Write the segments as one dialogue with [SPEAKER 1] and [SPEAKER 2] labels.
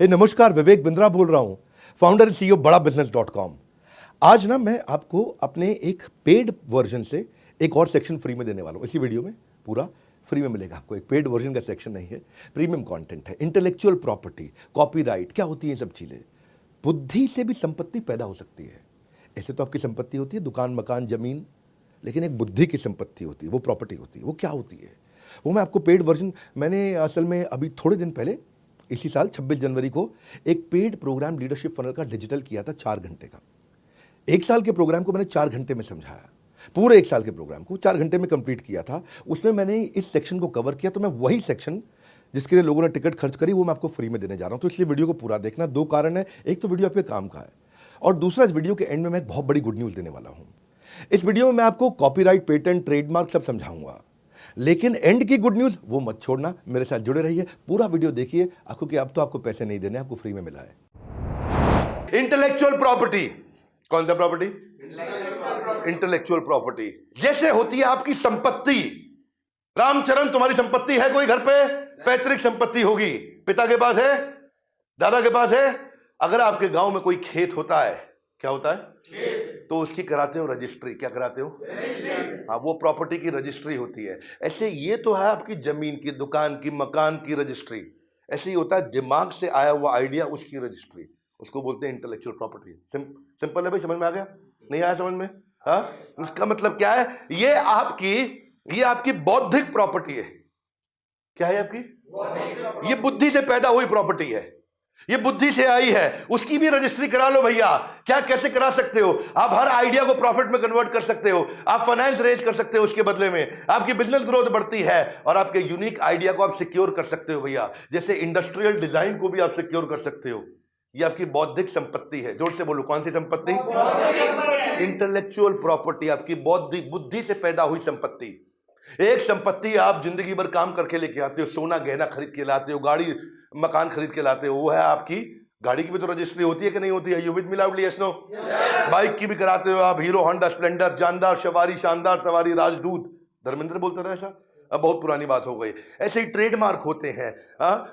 [SPEAKER 1] नमस्कार, विवेक बिंद्रा बोल रहा हूं, फाउंडर एंड सीईओ बड़ा बिजनेस.com। आज ना मैं आपको अपने एक पेड वर्जन से एक और सेक्शन फ्री में देने वाला हूं। इसी वीडियो में पूरा फ्री में मिलेगा आपको। एक पेड वर्जन का सेक्शन नहीं है, प्रीमियम कंटेंट है। इंटेलेक्चुअल प्रॉपर्टी, कॉपीराइट, क्या होती है ये सब चीजें। बुद्धि से भी संपत्ति पैदा हो सकती है। ऐसे तो आपकी संपत्ति होती है दुकान, मकान, जमीन, लेकिन एक बुद्धि की संपत्ति होती है, वो प्रॉपर्टी होती है। वो क्या होती है वो मैं आपको पेड वर्जन, मैंने असल में अभी थोड़े दिन पहले इसी साल 26 जनवरी को एक पेड प्रोग्राम लीडरशिप फनल का डिजिटल किया था 4 घंटे का। 1 साल के प्रोग्राम को मैंने 4 घंटे में समझाया। पूरे 1 साल के प्रोग्राम को 4 घंटे में कंप्लीट किया था। उसमें मैंने इस सेक्शन को कवर किया। तो मैं वही सेक्शन जिसके लिए लोगों ने टिकट खर्च करी वो मैं आपको फ्री में देने जा रहा हूं। तो इसलिए वीडियो को पूरा देखना। 2 कारण है, एक तो वीडियो आपके काम का है और दूसरा इस वीडियो के एंड में मैं एक बहुत बड़ी गुड न्यूज देने वाला हूं। इस वीडियो में मैं आपको कॉपीराइट, पेटेंट, ट्रेडमार्क सब समझाऊंगा, लेकिन एंड की गुड न्यूज वो मत छोड़ना। मेरे साथ जुड़े रहिए, पूरा वीडियो देखिए। आपको कि अब तो आपको पैसे नहीं देने, आपको फ्री में मिला है। इंटेलेक्चुअल प्रॉपर्टी, कौन सा प्रॉपर्टी? इंटेलेक्चुअल प्रॉपर्टी जैसे होती है आपकी संपत्ति। रामचरण, तुम्हारी संपत्ति है कोई घर पे? पैतृक संपत्ति होगी, पिता के पास है, दादा के पास है। अगर आपके गांव में कोई खेत होता है, क्या होता है? तो उसकी कराते हो रजिस्ट्री। क्या कराते हो? हाँ, वो प्रॉपर्टी की रजिस्ट्री होती है। ऐसे ये तो है आपकी जमीन की, दुकान की, मकान की रजिस्ट्री। ऐसे ही होता है दिमाग से आया हुआ आइडिया, उसकी रजिस्ट्री, उसको बोलते हैं इंटेलेक्चुअल प्रॉपर्टी। सिंपल है भाई, समझ में आ गया? नहीं आया समझ में? हाँ, उसका मतलब क्या है? ये आपकी बौद्धिक प्रॉपर्टी है। क्या है आपकी? ये बुद्धि से पैदा हुई प्रॉपर्टी है, ये बुद्धि से आई है। उसकी भी रजिस्ट्री करा लो भैया। क्या, कैसे करा सकते हो? आप हर आइडिया को प्रॉफिट में कन्वर्ट कर सकते हो। आप फाइनेंस रेज कर सकते हो, उसके बदले में आपकी बिजनेस ग्रोथ बढ़ती है और आपके यूनिक आइडिया को आप सिक्योर कर सकते हो भैया। जैसे इंडस्ट्रियल डिजाइन को भी आप सिक्योर कर सकते हो। ये आपकी बौद्धिक संपत्ति है। जोर से बोलो, कौन सी संपत्ति? इंटेलेक्चुअल प्रॉपर्टी, आपकी बौद्धिक बुद्धि से पैदा हुई संपत्ति। एक संपत्ति आप जिंदगी भर काम करके लेके आते हो, सोना गहना खरीद के लाते हो, गाड़ी मकान खरीद के लाते हो, वो है आपकी। गाड़ी की भी तो रजिस्ट्री होती है कि नहीं होती है? You with me loudly, yes no? Bike की भी कराते हो आप, हीरो होंडा स्प्लेंडर, जानदार सवारी, शानदार सवारी, राजदूत। धर्मेंद्र बोलता रहा ऐसा, अब बहुत पुरानी बात हो गई। ऐसे ही ट्रेडमार्क होते हैं।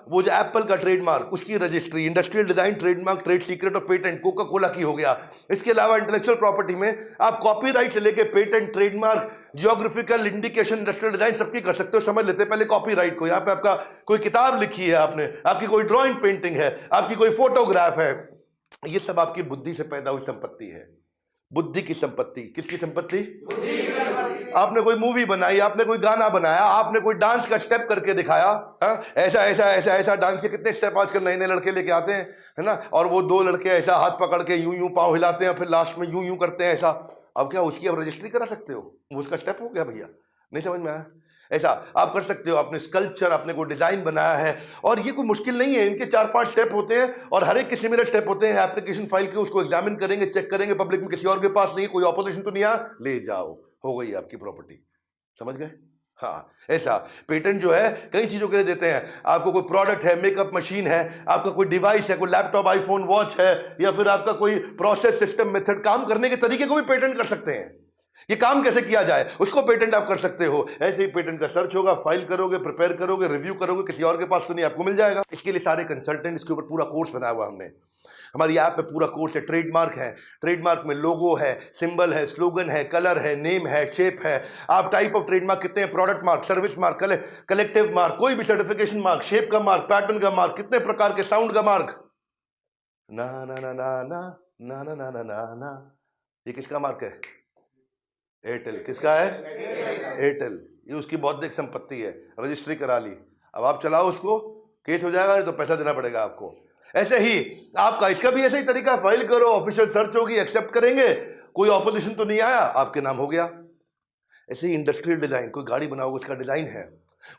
[SPEAKER 1] वो जो एप्पल का ट्रेडमार्क, उसकी registry, industrial design trademark, trade secret और पेटेंट कोका कोला की हो गया। इसके अलावा इंटेलेक्चुअल प्रॉपर्टी में आप कॉपीराइट से लेके patent, trademark, geographical indication, industrial design सबकी कर सकते हो। समझ लेते हैं पहले कॉपीराइट को। यहाँ पे आपका कोई किताब लिखी है आपने, आपकी कोई ड्राइंग पेंटिंग है, आपकी कोई फोटोग्राफ है, ये सब आपकी बुद्धि से पैदा हुई संपत्ति है। बुद्धि की संपत्ति। किसकी संपत्ति? आपने कोई मूवी बनाई, आपने कोई गाना बनाया, आपने कोई डांस का स्टेप करके दिखाया। ऐसा ऐसा ऐसा ऐसा डांस के कितने स्टेप आजकल नए नए लड़के लेके आते हैं, है ना? और वो 2 लड़के ऐसा हाथ पकड़ के यूं यूं पांव हिलाते हैं, फिर लास्ट में यूं यूं करते हैं ऐसा। अब क्या उसकी आप रजिस्ट्री करा सकते हो? वो उसका स्टेप हो गया भैया। नहीं समझ में आया? ऐसा आप कर सकते हो। आपने स्कल्पचर, आपने कोई डिजाइन बनाया है, और ये कोई मुश्किल नहीं है। इनके 4-5 स्टेप होते हैं और हर एक के सिमिलर स्टेप होते हैं। एप्लीकेशन फाइल के उसको एग्जामिन करेंगे, चेक करेंगे, पब्लिक में किसी और के पास नहीं, कोई ऑपोजिशन तो नहीं आ, ले जाओ, हो गई आपकी प्रॉपर्टी। समझ गए? हाँ, ऐसा पेटेंट जो है कई चीजों के लिए देते हैं। आपको कोई प्रोडक्ट है, मेकअप मशीन है, आपका कोई डिवाइस है, कोई लैपटॉप, आईफोन, वॉच है, या फिर आपका कोई प्रोसेस, सिस्टम, मेथड, काम करने के तरीके को भी पेटेंट कर सकते हैं। ये काम कैसे किया जाए उसको पेटेंट आप कर सकते हो। ऐसे ही पेटेंट का सर्च होगा, फाइल करोगे, प्रिपेयर करोगे, रिव्यू करोगे, किसी और के पास तो नहीं, आपको मिल जाएगा। इसके लिए सारे कंसल्टेंट, इसके ऊपर पूरा कोर्स बनाया हुआ हमने। हमारी ऐप में पूरा कोर्स है। ट्रेडमार्क है, ट्रेडमार्क में लोगो है, सिंबल है, स्लोगन है, कलर है, नेम है, शेप है। आप टाइप ऑफ ट्रेडमार्क कितने हैं? Product mark, service mark, collective mark, कोई भी सर्टिफिकेशन मार्क, शेप का मार्क, पैटर्न का मार्क, कितने प्रकार के, साउंड का मार्क, ना ना ना ना ना ना ना ना ना ना ना। ये किसका मार्क है? एयरटेल। किसका है? एयरटेल। ये उसकी बौद्धिक संपत्ति है। रजिस्ट्री करा ली, अब आप चलाओ उसको, केस हो जाएगा, तो पैसा देना पड़ेगा आपको। ऐसे ही आपका इसका भी ऐसे ही तरीका, फाइल करो, ऑफिशियल सर्च होगी, एक्सेप्ट करेंगे, कोई ऑपोजिशन तो नहीं आया, आपके नाम हो गया। ऐसे ही इंडस्ट्रियल डिजाइन, कोई गाड़ी बनाओगे, उसका डिजाइन है,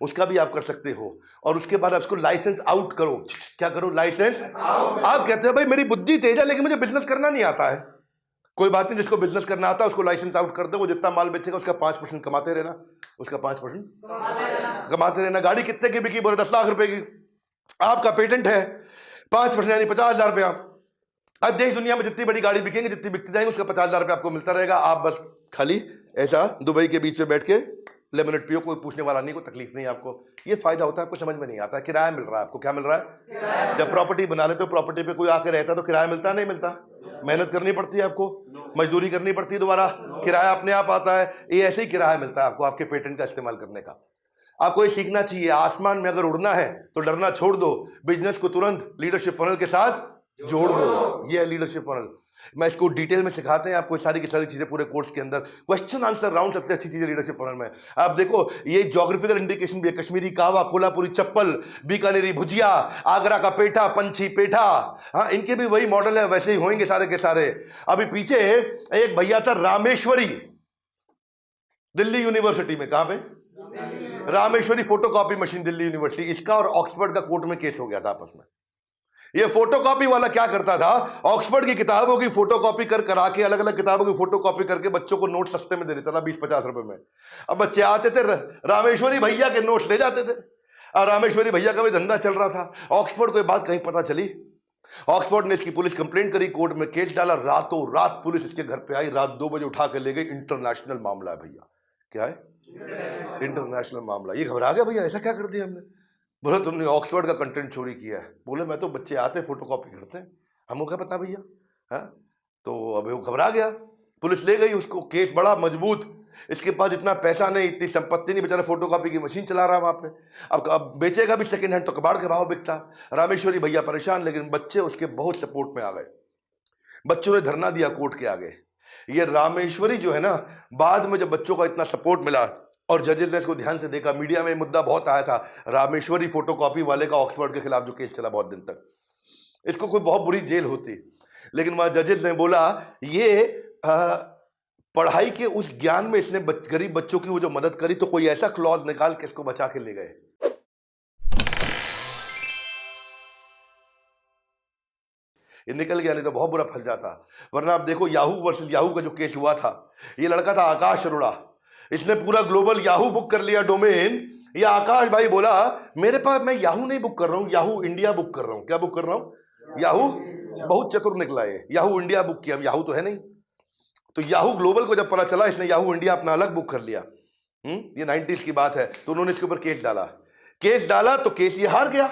[SPEAKER 1] उसका भी आप कर सकते हो। और उसके बाद आप उसको लाइसेंस आउट करो। क्या करो? License out. आप कहते हो भाई मेरी बुद्धि तेज है लेकिन मुझे बिजनेस करना नहीं आता है। कोई बात नहीं, जिसको बिजनेस करना आता है उसको लाइसेंस आउट कर दो। वो जितना माल बेचेगा उसका 5% कमाते रहना, उसका 5% कमाते रहना। गाड़ी कितने की बिकी? बोले 10 लाख रुपए की। आपका पेटेंट है 5% यानी 50,000 रुपया। अब देश दुनिया में जितनी बड़ी गाड़ी बिकेंगे, जितनी बिकती जाएंगी, उसका 50,000 रुपया आपको मिलता रहेगा। आप बस खाली ऐसा दुबई के बीच में बैठ के लेमनेड पियो, कोई पूछने वाला नहीं, कोई तकलीफ नहीं आपको। ये फायदा होता है, आपको समझ में नहीं आता। किराया मिल रहा है आपको। क्या मिल रहा है? जब प्रॉपर्टी बना लेते हो, प्रॉपर्टी पे कोई आके रहता है तो किराया मिलता नहीं मिलता? मेहनत करनी पड़ती है आपको, मजदूरी करनी पड़ती है दोबारा, किराया अपने आप आता है। ये ऐसे ही किराया मिलता है आपको आपके पेटेंट का इस्तेमाल करने का। आपको ये सीखना चाहिए, आसमान में अगर उड़ना है तो डरना छोड़ दो, बिजनेस को तुरंत लीडरशिप फनल के साथ जोड़ दो। ये है लीडरशिप फनल। मैं इसको डिटेल में सिखाते हैं आपको, सारी की सारी चीजें पूरे कोर्स के अंदर। क्वेश्चन आंसर राउंड सबसे अच्छी चीजें लीडरशिप फनल में। आप देखो, ये ज्योग्राफिकल इंडिकेशन भी है, कश्मीरी कावा, कोल्हापुरी चप्पल, बीकानेरी भुजिया, आगरा का पेठा, पंछी पेठा, हाँ इनके भी वही मॉडल है, वैसे ही होंगे सारे के सारे। अभी पीछे एक भैया था रामेश्वरी, दिल्ली यूनिवर्सिटी में। कहां पे? Rameshwari photocopy machine, Delhi university. इसका और ऑक्सफोर्ड का कोर्ट में केस हो गया था आपस में। ये फोटोकॉपी वाला क्या करता था, ऑक्सफोर्ड की किताबों की फोटोकॉपी कर करा के, अलग अलग किताबों की फोटोकॉपी करके बच्चों को नोट सस्ते में दे देता था, 20-50 रुपए में। अब बच्चे आते थे, रामेश्वरी भैया के नोट्स ले जाते थे, और रामेश्वरी भैया का भी धंधा चल रहा था। ऑक्सफोर्ड को ये बात कहीं पता चली, ऑक्सफोर्ड ने इसकी पुलिस कंप्लेंट करी, कोर्ट में केस डाला। रातों रात पुलिस इसके घर पे आई, रात 2 बजे उठा के ले गई। इंटरनेशनल मामला है भैया। क्या है? इंटरनेशनल मामला। ये घबरा गया भैया, ऐसा क्या कर दिया हमने? बोले तुमने ऑक्सफोर्ड का कंटेंट चोरी किया है। बोले मैं तो, बच्चे आते फोटोकॉपी करते हैं, हमको क्या पता भैया। हाँ, तो अभी वो घबरा गया, पुलिस ले गई उसको। केस बड़ा मजबूत, इसके पास इतना पैसा नहीं, इतनी संपत्ति नहीं, बेचारा फोटोकॉपी की मशीन चला रहा वहां पे। अब बेचेगा भी सेकंड हैंड तो कबाड़ के भाव बिकता। रामेश्वरी भैया परेशान, लेकिन बच्चे उसके बहुत सपोर्ट में आ गए। बच्चों ने धरना दिया कोर्ट के आगे। ये रामेश्वरी जो है ना, बाद में जब बच्चों का इतना सपोर्ट मिला और जजेस ने इसको ध्यान से देखा, मीडिया में मुद्दा बहुत आया था, रामेश्वरी फोटोकॉपी वाले का ऑक्सफोर्ड के खिलाफ जो केस चला बहुत दिन तक, इसको कोई बहुत बुरी जेल होती। लेकिन वहां जजेस ने बोला ये पढ़ाई के उस ज्ञान में इसने गरीब बच्चों की वो जो मदद करी, तो कोई ऐसा क्लॉज निकाल के इसको बचा के ले गए। ये निकल गया, नहीं तो बहुत बुरा फंस जाता। वरना आप देखो, याहू वर्सेस याहू का जो केस हुआ था, ये लड़का था आकाश अरोड़ा, इसने पूरा ग्लोबल याहू बुक कर लिया डोमेन। ये आकाश भाई बोला मेरे पास, मैं याहू नहीं बुक कर रहा हूं, याहू इंडिया बुक कर रहा हूं। क्या बुक कर रहा हूं? याहू। बहुत चतुर निकला है, याहू इंडिया बुक किया। याहू तो है नहीं, तो याहू ग्लोबल को जब पता चला, इसने याहू इंडिया अपना अलग बुक कर लिया। ये 90s की बात है। तो उन्होंने इसके ऊपर केस डाला। केस डाला तो केस ये हार गया।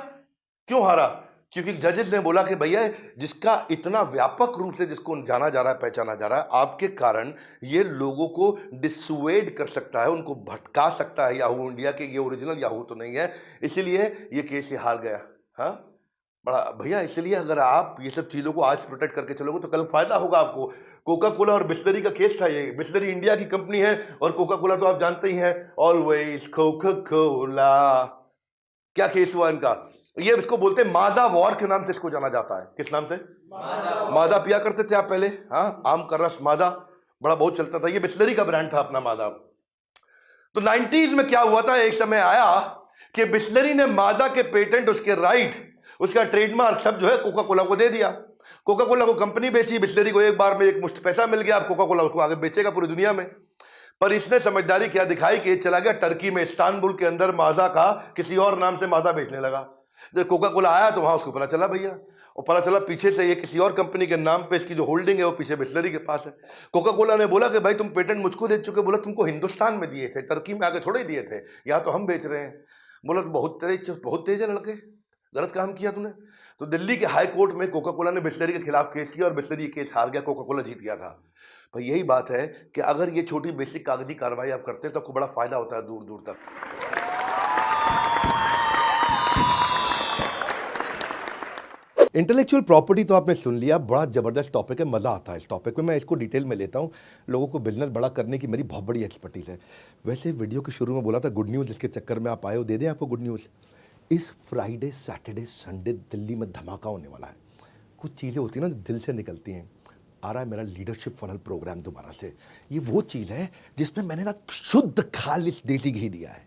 [SPEAKER 1] क्यों हारा? क्योंकि जजेस ने बोला कि भैया जिसका इतना व्यापक रूप से जिसको जाना जा रहा है, पहचाना जा रहा है, आपके कारण ये लोगों को डिसुएड कर सकता है, उनको भटका सकता है याहू इंडिया के, ये ओरिजिनल याहू तो नहीं है, इसीलिए ये केस ये हार गया। हाँ बड़ा भैया, इसलिए अगर आप ये सब चीजों को आज प्रोटेक्ट करके चलोगे तो कल फायदा होगा आपको। कोका कोला और बिस्लरी का केस था ये। बिस्लरी इंडिया की कंपनी है और कोका कोला तो आप जानते ही हैं, ऑलवेज कोका कोला। क्या केस हुआ इनका? ये इसको बोलते हैं मादा वॉर के नाम से इसको जाना जाता है। किस नाम से? मादा पिया करते थे आप पहले, हाँ, आम का रस मादा बड़ा बहुत चलता था। ये बिस्लरी का ब्रांड था अपना मादा। तो 90s में क्या हुआ था, एक समय आया कि बिस्लरी ने मादा के पेटेंट, उसके राइट, उसका ट्रेडमार्क सब जो है कोका कोला को दे दिया। कोका कोला को कंपनी बेची, बिस्लरी को एक बार में एक मुश्त पैसा मिल गया। अब कोका कोला उसको आगे बेचेगा पूरी दुनिया में। पर इसने समझदारी क्या दिखाई कि चला गया टर्की में, इस्तांबुल के अंदर माजा का किसी और नाम से माजा बेचने लगा। जब कोका कोला आया तो वहां उसको पता चला भैया, और पता चला पीछे से ये किसी और कंपनी के नाम पे इसकी जो होल्डिंग है वो पीछे बिस्लरी के पास है। कोका कोला ने बोला कि भाई तुम पेटेंट मुझको दे चुके। बोला तुमको हिंदुस्तान में दिए थे, टर्की में आगे थोड़े दिए थे, यहाँ तो हम बेच रहे हैं। बोला बहुत तेज है लड़के, गलत काम किया तूने। तो दिल्ली के हाई कोर्ट में कोका कोला ने बिस्लरी के खिलाफ केस किया और बिस्लरी केस हार गया, कोका कोला जीत गया था। भाई यही बात है कि अगर ये छोटी बेसिक कागजी कार्रवाई आप करते हैं तो आपको बड़ा फायदा होता है दूर दूर तक। इंटेलेक्चुअल प्रॉपर्टी तो आपने सुन लिया, बड़ा जबरदस्त टॉपिक है, मजा आता है इस टॉपिक में। मैं इसको डिटेल में लेता हूँ। लोगों को बिजनेस बड़ा करने की मेरी बहुत बड़ी एक्सपर्टीज है। वैसे वीडियो के शुरू में बोला था गुड न्यूज़, इसके चक्कर में आप आए हो, दे दें आपको गुड न्यूज़। इस फ्राइडे सैटरडे संडे दिल्ली में धमाका होने वाला है। कुछ चीज़ें होती हैं ना दिल से निकलती हैं। आ रहा है मेरा लीडरशिप फनल प्रोग्राम दोबारा से। ये वो चीज़ है जिसमें मैंने ना शुद्ध खालिश देसी घी दिया है।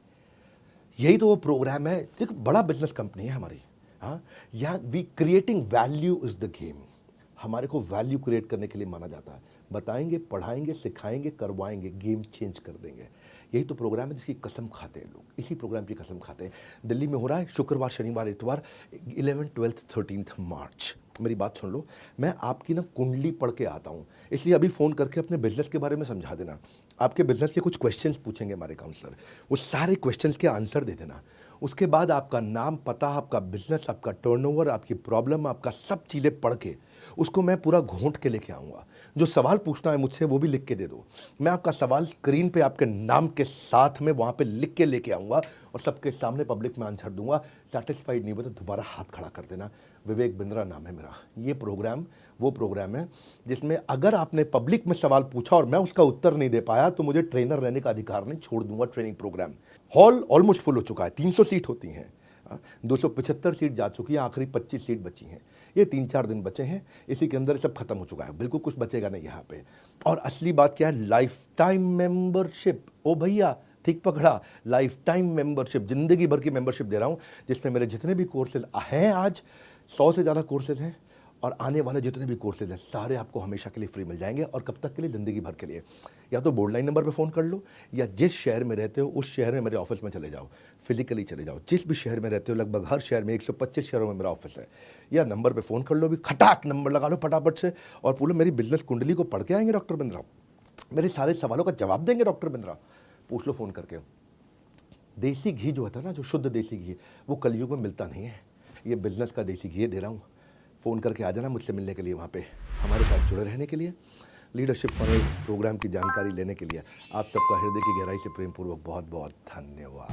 [SPEAKER 1] यही तो वो प्रोग्राम है। देखो बड़ा बिजनेस कंपनी है हमारी, हाँ, यहाँ we creating value is the game. हमारे को वैल्यू क्रिएट करने के लिए माना जाता है। बताएंगे, पढ़ाएंगे, सिखाएंगे, करवाएंगे, गेम चेंज कर देंगे। यही तो प्रोग्राम है जिसकी कसम खाते हैं लोग, इसी प्रोग्राम की कसम खाते हैं। दिल्ली में हो रहा है शुक्रवार, शनिवार, इतवार, 11, 12, 13 मार्च। मेरी बात सुन लो, मैं आपकी ना कुंडली पढ़ के आता हूँ, इसलिए अभी फ़ोन करके अपने बिजनेस के बारे में समझा देना। आपके बिजनेस के कुछ क्वेश्चंस पूछेंगे हमारे काउंसलर, वो सारे क्वेश्चंस के आंसर दे देना। उसके बाद आपका नाम, पता, आपका बिजनेस, आपका टर्नओवर, आपकी प्रॉब्लम, आपका सब चीज़ें पढ़ के उसको मैं पूरा घोंट के लेके आऊँगा। जो सवाल पूछना है मुझसे वो भी लिख के दे दो। मैं आपका सवाल स्क्रीन पे आपके नाम के साथ में वहाँ पे लिख के लेके आऊँगा और सबके सामने पब्लिक में आंसर दूंगा। सेटिस्फाइड नहीं हुआ तो दोबारा हाथ खड़ा कर देना। विवेक बिंद्रा नाम है मेरा। ये प्रोग्राम वो प्रोग्राम है जिसमें अगर आपने पब्लिक में सवाल पूछा और मैं उसका उत्तर नहीं दे पाया तो मुझे ट्रेनर रहने का अधिकार नहीं, छोड़ दूंगा training program. Hall almost full हो चुका है, 300 सीट होती हैं, 275 सीट जा चुकी है, आखिरी 25 सीट बची हैं। ये 3-4 दिन बचे हैं, इसी के अंदर सब खत्म हो चुका है, बिल्कुल कुछ बचेगा नहीं यहाँ पे। और असली बात क्या है, लाइफ टाइम मेंबरशिप। ओ भैया ठीक पकड़ा, लाइफ टाइम मेंबरशिप, जिंदगी भर की मेंबरशिप दे रहा हूँ, जिसमें मेरे जितने भी कोर्सेज हैं, आज 100 से ज़्यादा कोर्सेज हैं और आने वाले जितने भी कोर्सेज हैं सारे आपको हमेशा के लिए फ्री मिल जाएंगे। और कब तक के लिए, ज़िंदगी भर के लिए। या तो बोर्ड लाइन नंबर पे फ़ोन कर लो, या जिस शहर में रहते हो उस शहर में मेरे ऑफिस में चले जाओ, फिजिकली चले जाओ। जिस भी शहर में रहते हो, लगभग हर शहर में 125 शहरों में मेरा ऑफिस है, या नंबर पे फ़ोन कर लो, भी खटाक नंबर लगा लो फटाफट से और बोलो मेरी बिजनेस कुंडली को पढ़ के आएंगे डॉक्टर बिंद्रा, मेरे सारे सवालों का जवाब देंगे डॉक्टर बिंद्रा। पूछ लो फ़ोन करके। देसी घी जो होता है ना, जो शुद्ध देसी घी, वो कलयुग में मिलता नहीं है। ये बिजनेस का देसी घी दे रहा हूँ। फ़ोन करके आ जाना मुझसे मिलने के लिए, वहाँ पे हमारे साथ जुड़े रहने के लिए, लीडरशिप फनल प्रोग्राम की जानकारी लेने के लिए। आप सबका हृदय की गहराई से प्रेम पूर्वक बहुत बहुत धन्यवाद।